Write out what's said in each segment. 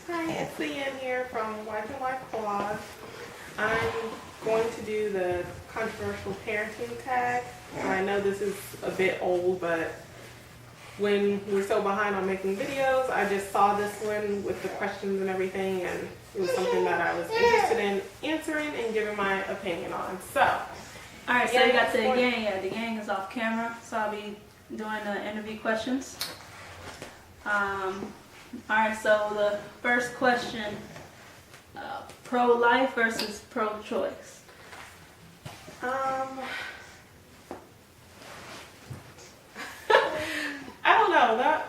Hi, it's Yin here from Wife and Wife Blog. I'm going to do the controversial parenting tag. I know this is a bit old, but when we're so behind on making videos, I just saw this one with the questions and everything, and it was something that I was interested in answering and giving my opinion on. So, alright, so you got the gang. Yeah, the gang is off camera, so I'll be doing the interview questions. Alright, so the first question, pro-life versus pro-choice. I don't know.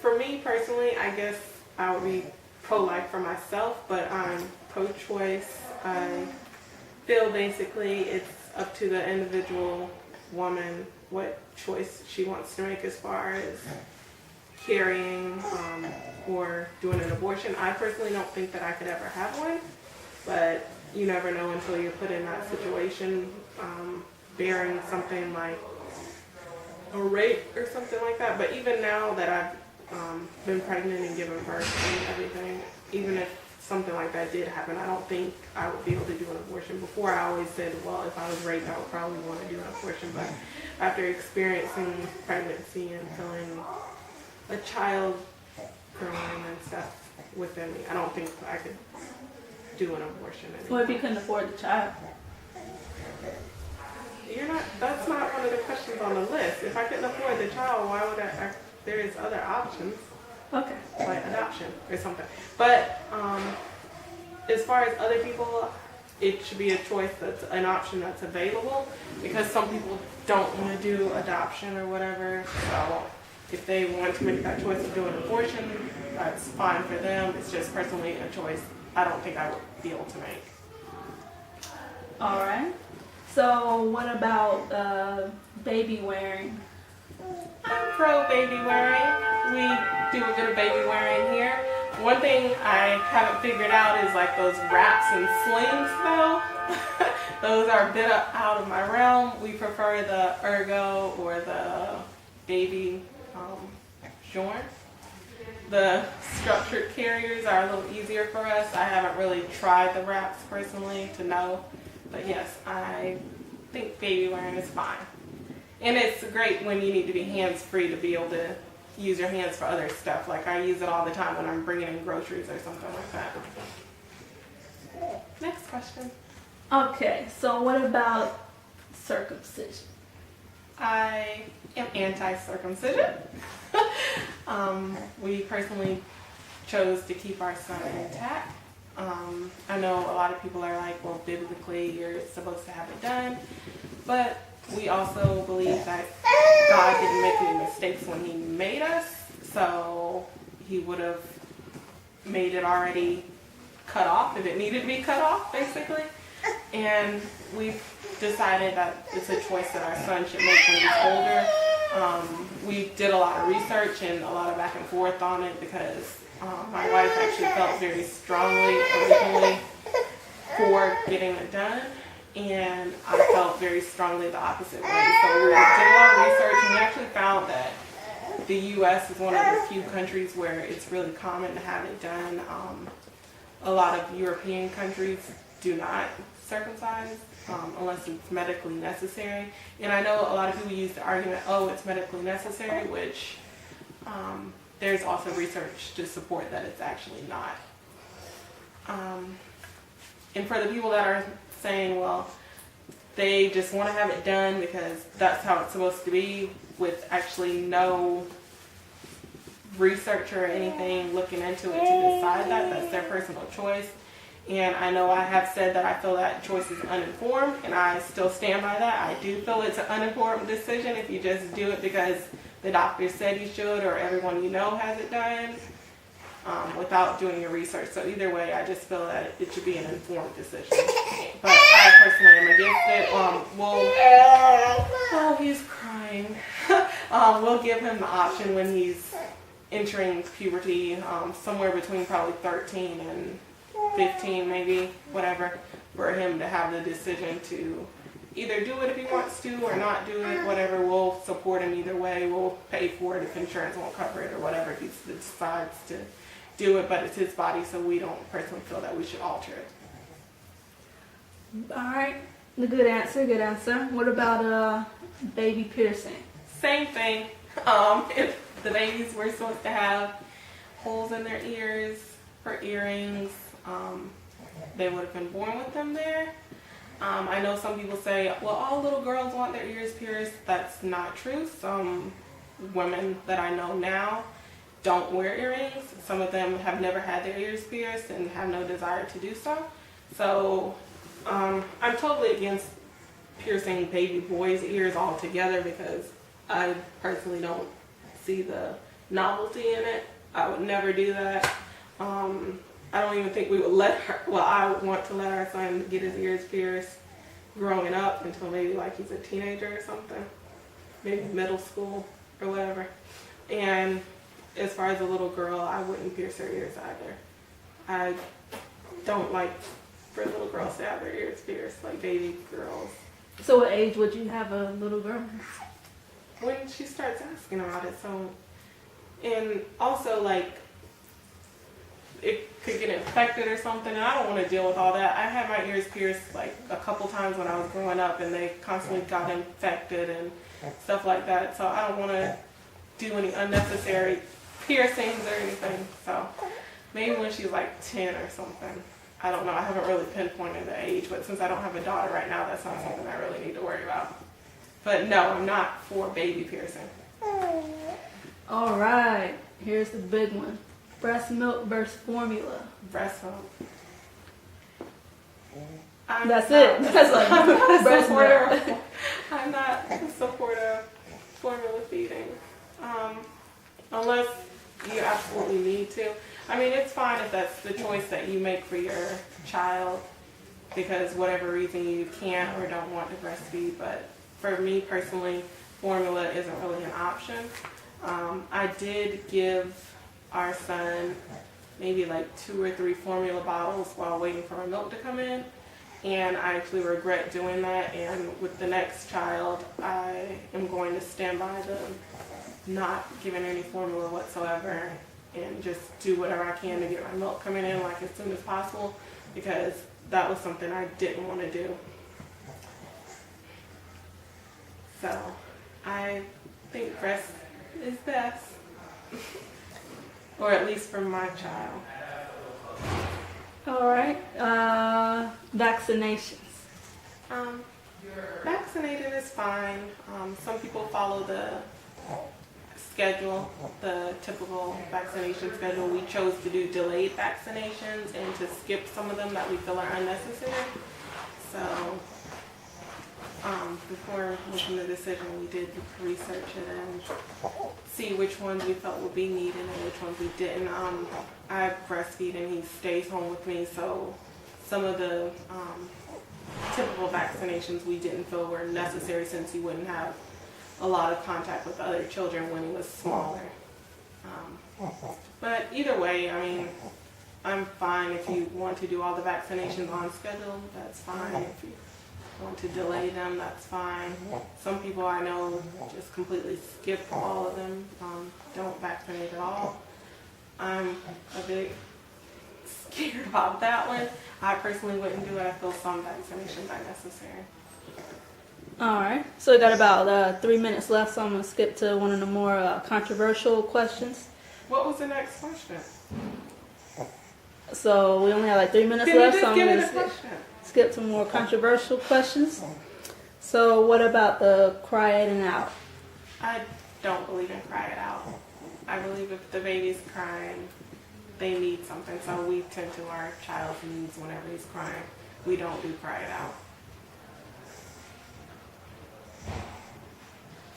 For me personally, I guess I would be pro-life for myself, but I'm pro-choice. I feel basically it's up to the individual woman what choice she wants to make as far as carrying or doing an abortion. I personally don't think that I could ever have one, but you never know until you're put in that situation, bearing something like a rape or something like that. But even now that I've been pregnant and given birth and everything, even if something like that did happen, I don't think I would be able to do an abortion. Before, I always said, well, if I was raped, I would probably want to do an abortion. But after experiencing pregnancy and feeling a child growing and stuff within me, I don't think I could do an abortion anymore. What if you couldn't afford the child? That's not one of the questions on the list. If I couldn't afford the child, why would there is other options. Okay. Like adoption or something. But as far as other people, it should be a choice that's an option that's available, because some people don't want to do adoption or whatever. So if they want to make that choice of doing abortion, that's fine for them. It's just personally a choice I don't think I would be able to make. Alright. So what about baby wearing? I'm pro baby wearing. We do a bit of baby wearing here. One thing I haven't figured out is like those wraps and slings though. Those are a bit out of my realm. We prefer the ergo or the baby Jorn. The structured carriers are a little easier for us. I haven't really tried the wraps personally to know. But yes, I think baby wearing is fine. And it's great when you need to be hands-free to be able to use your hands for other stuff. Like I use it all the time when I'm bringing in groceries or something like that. Next question. Okay, so what about circumcision? I am anti-circumcision. We personally chose to keep our son intact. I know a lot of people are like, well, biblically you're supposed to have it done, but we also believe that God didn't make any mistakes when he made us, so he would have made it already cut off if it needed to be cut off, basically. And we've decided that it's a choice that our son should make when he's older. We did a lot of research and a lot of back and forth on it, because my wife actually felt very strongly originally for getting it done, and I felt very strongly the opposite way. So we did a lot of research, and we actually found that the U.S. is one of the few countries where it's really common to have it done. A lot of European countries do not circumcise unless it's medically necessary. And I know a lot of people use the argument, oh, it's medically necessary, which there's also research to support that it's actually not. And for the people that are saying, well, they just want to have it done because that's how it's supposed to be, with actually no research or anything looking into it to decide that, that's their personal choice. And I know I have said that I feel that choice is uninformed, and I still stand by that. I do feel it's an uninformed decision if you just do it because the doctor said you should, or everyone you know has it done, without doing your research. So either way, I just feel that it should be an informed decision. But I personally am against it. Oh, he's crying. We'll give him the option when he's entering puberty, somewhere between probably 13 and 15, maybe, whatever, for him to have the decision to either do it if he wants to or not do it, whatever. We'll support him either way. We'll pay for it if insurance won't cover it or whatever he decides to do it, but it's his body, so we don't personally feel that we should alter it. All right. The good answer. Good answer. What about baby piercing? Same thing. If the babies were supposed to have holes in their ears for earrings, they would have been born with them there. I know some people say, well, all little girls want their ears pierced. That's not true. Some women that I know now don't wear earrings. Some of them have never had their ears pierced and have no desire to do so. So I'm totally against piercing baby boys' ears altogether because I personally don't see the novelty in it. I would never do that. I don't even think we would I would want to let our son get his ears pierced growing up until maybe like he's a teenager or something, maybe middle school or whatever. And as far as a little girl, I wouldn't pierce her ears either. I don't like for little girls to have their ears pierced, like baby girls. So what age would you have a little girl? When she starts asking about it. So, and also like it could get infected or something, and I don't want to deal with all that. I had my ears pierced like a couple times when I was growing up, and they constantly got infected and stuff like that. So I don't want to do any unnecessary piercings or anything. So maybe when she's like 10 or something. I don't know. I haven't really pinpointed the age, but since I don't have a daughter right now, that's not something I really need to worry about. But no, I'm not for baby piercing. All right. Here's the big one. Breast milk versus formula. Breast milk. That's it. That's like breast milk. I'm not a supporter of formula feeding. Unless you absolutely need to. I mean, it's fine if that's the choice that you make for your child because whatever reason you can't or don't want to breastfeed. But for me personally, formula isn't really an option. I did give our son maybe like 2 or 3 formula bottles while waiting for my milk to come in. And I actually regret doing that. And with the next child, I am going to stand by the not giving any formula whatsoever and just do whatever I can to get my milk coming in like as soon as possible because that was something I didn't want to do. So I think breast is best, or at least for my child. All right. Vaccinations. Vaccinated is fine. Some people follow the schedule, the typical vaccination schedule. We chose to do delayed vaccinations and to skip some of them that we feel are unnecessary. So before making the decision, we did research it and see which ones we felt would be needed and which ones we didn't. I breastfeed and he stays home with me, so some of the typical vaccinations we didn't feel were necessary since he wouldn't have a lot of contact with other children when he was smaller. But either way, I mean, I'm fine if you want to do all the vaccinations on schedule, that's fine. If you want to delay them, that's fine. Some people I know just completely skip all of them, don't vaccinate at all. I'm a bit scared about that one. I personally wouldn't do it. I feel some vaccinations are necessary. All right. So we got about 3 minutes left, so I'm going to skip to one of the more controversial questions. What was the next question? So we only have like 3 minutes Can left, you so just I'm give going me to the question? skip to more controversial questions. So what about the cry it and out? I don't believe in cry it out. I believe if the baby's crying, they need something. So we tend to our child's needs whenever he's crying. We don't do cry it out.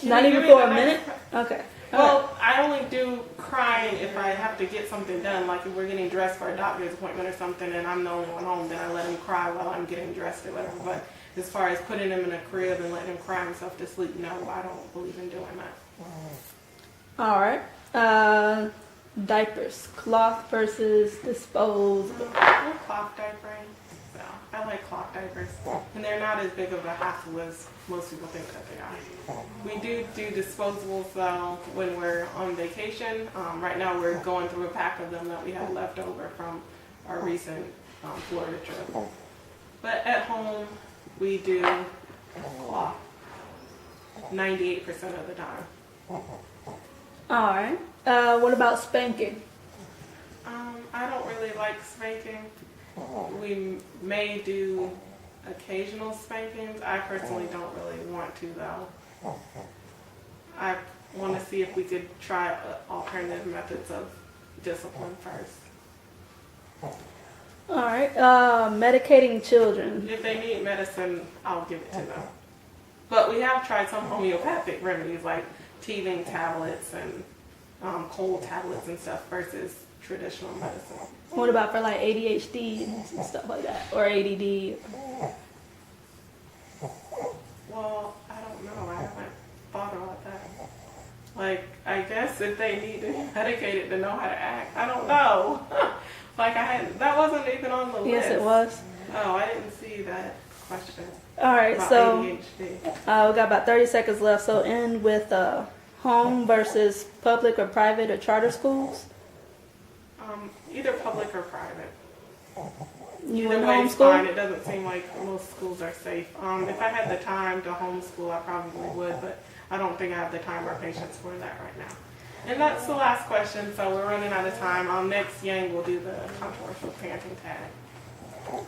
Not even for a minute? Okay. Well, I only do crying if I have to get something done, like if we're getting dressed for a doctor's appointment or something and I'm the only one home, then I let him cry while I'm getting dressed or whatever. But as far as putting him in a crib and letting him cry himself to sleep, no, I don't believe in doing that. All right. Diapers, cloth versus disposable. We're cloth diapering, so I like cloth diapers, and they're not as big of a hassle as most people think that they are. We do disposables though when we're on vacation. Right now we're going through a pack of them that we had left over from our recent Florida trip. But at home we do cloth 98% of the time. All right. What about spanking? I don't really like spanking. We may do occasional spankings. I personally don't really want to though. I want to see if we could try alternative methods of discipline first. All right. Medicating children. If they need medicine, I'll give it to them. But we have tried some homeopathic remedies like teething tablets and cold tablets and stuff versus traditional medicine. What about for like ADHD and stuff like that, or ADD? Well, I don't know. I haven't thought about that. Like, I guess if they need to be medicated to know how to act, I don't know. Like, that wasn't even on the list. Yes, it was. Oh, I didn't see that question. All right, About so ADHD. we got about 30 seconds left. So end with home versus public or private or charter schools. Either public or private. You Either in way is homeschool? fine. It doesn't seem like most schools are safe. If I had the time to homeschool, I probably would, but I don't think I have the time or patience for that right now. And that's the last question, so we're running out of time. Next, Yang will do the controversial parenting tag.